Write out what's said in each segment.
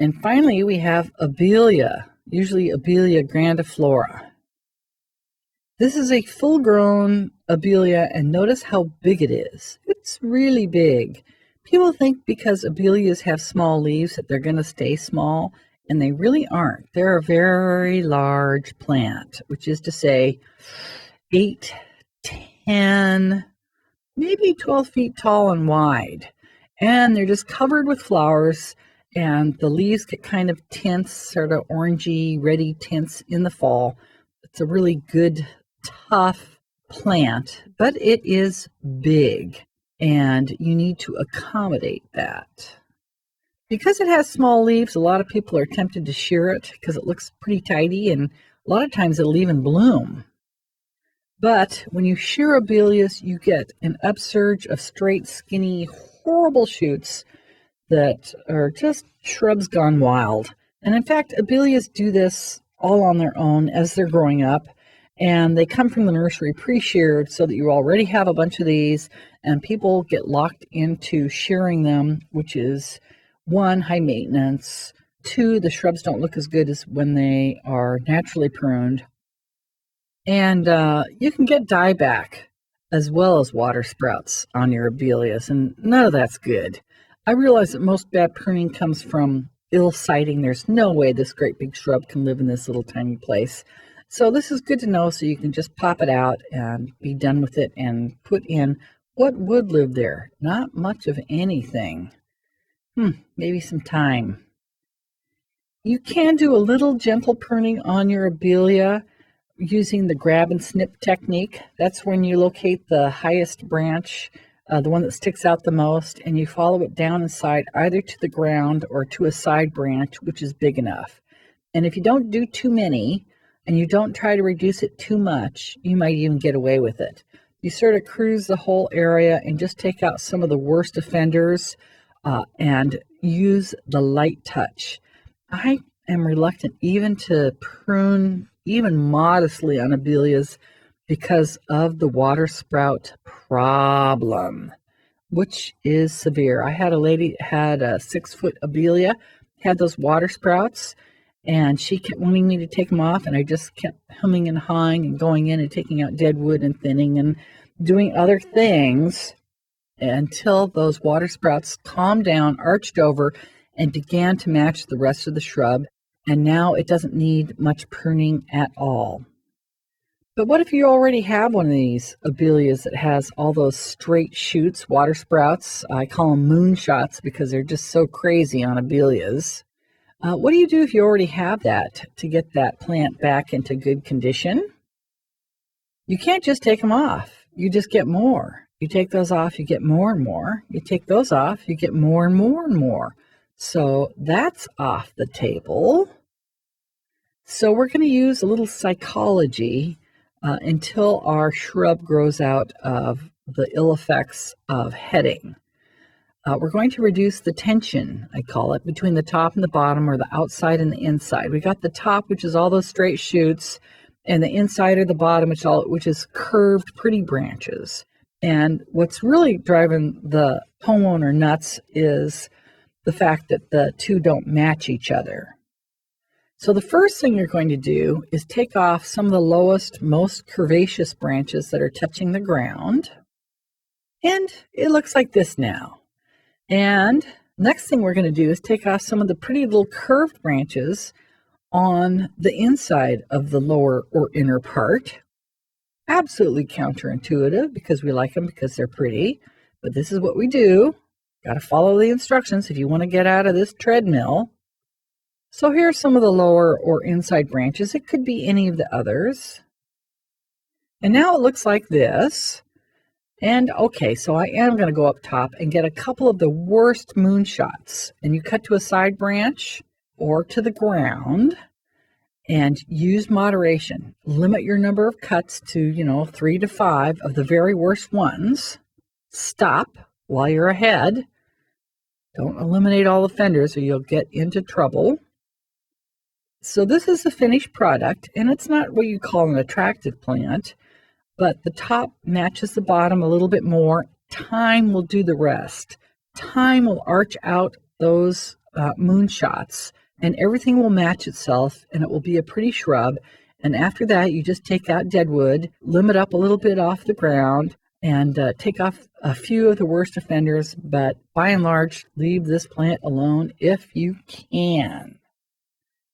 And finally, we have Abelia, usually Abelia grandiflora. This is a full-grown Abelia, and notice how big it is. It's really big. People think because Abelias have small leaves that they're going to stay small, and they really aren't. They're a very large plant, which is to say 8, 10, maybe 12 feet tall and wide. And they're just covered with flowers, and the leaves get kind of tints, sort of orangey, reddy tints in the fall. It's a really good, tough plant, but it is big, and you need to accommodate that. Because it has small leaves, a lot of people are tempted to shear it because it looks pretty tidy, and a lot of times it'll even bloom. But when you shear Abelias, you get an upsurge of straight, skinny, horrible shoots that are just shrubs gone wild. And in fact, Abelias do this all on their own as they're growing up, and they come from the nursery pre-sheared so that you already have a bunch of these, and people get locked into shearing them, which is 1, high maintenance, 2, the shrubs don't look as good as when they are naturally pruned, and you can get dieback as well as water sprouts on your Abelias, and none of that's good. I realize that most bad pruning comes from ill siting. There's no way this great big shrub can live in this little tiny place. So this is good to know, so you can just pop it out and be done with it and put in what would live there. Not much of anything. Maybe some thyme. You can do a little gentle pruning on your Abelia using the grab and snip technique. That's when you locate the highest branch, the one that sticks out the most, and you follow it down inside either to the ground or to a side branch, which is big enough. And if you don't do too many, and you don't try to reduce it too much, you might even get away with it. You sort of cruise the whole area and just take out some of the worst offenders and use the light touch. I am reluctant even to prune even modestly on Abelias because of the water sprout problem, which is severe. I had a lady that had a 6-foot Abelia, had those water sprouts, and she kept wanting me to take them off, and I just kept humming and hawing and going in and taking out dead wood and thinning and doing other things until those water sprouts calmed down, arched over, and began to match the rest of the shrub, and now it doesn't need much pruning at all. But what if you already have one of these Abelias that has all those straight shoots, water sprouts? I call them moonshots because they're just so crazy on Abelias. What do you do if you already have that to get that plant back into good condition? You can't just take them off. You just get more. You take those off, you get more and more. You take those off, you get more and more and more. So that's off the table. So we're going to use a little psychology until our shrub grows out of the ill effects of heading. We're going to reduce the tension, I call it, between the top and the bottom, or the outside and the inside. We got the top, which is all those straight shoots, and the inside or the bottom, which is curved, pretty branches. And what's really driving the homeowner nuts is the fact that the two don't match each other. So the first thing you're going to do is take off some of the lowest, most curvaceous branches that are touching the ground. And it looks like this now. And next thing we're going to do is take off some of the pretty little curved branches on the inside of the lower or inner part. Absolutely counterintuitive because we like them because they're pretty, but this is what we do. Got to follow the instructions if you want to get out of this treadmill. So here are some of the lower or inside branches. It could be any of the others. And now it looks like this. And okay, so I am going to go up top and get a couple of the worst moonshots. And you cut to a side branch or to the ground and use moderation. Limit your number of cuts to, 3 to 5 of the very worst ones. Stop while you're ahead. Don't eliminate all the fenders or you'll get into trouble. So this is the finished product, and it's not what you call an attractive plant, but the top matches the bottom a little bit more. Time will do the rest. Time will arch out those moonshots, and everything will match itself, and it will be a pretty shrub. And after that, you just take out deadwood, limit up a little bit off the ground, and take off a few of the worst offenders, but by and large, leave this plant alone if you can.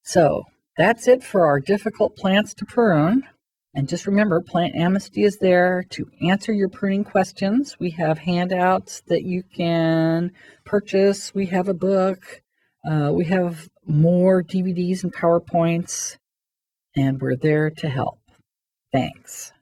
So that's it for our difficult plants to prune. And just remember, Plant Amnesty is there to answer your pruning questions. We have handouts that you can purchase. We have a book. We have more DVDs and PowerPoints, and we're there to help. Thanks.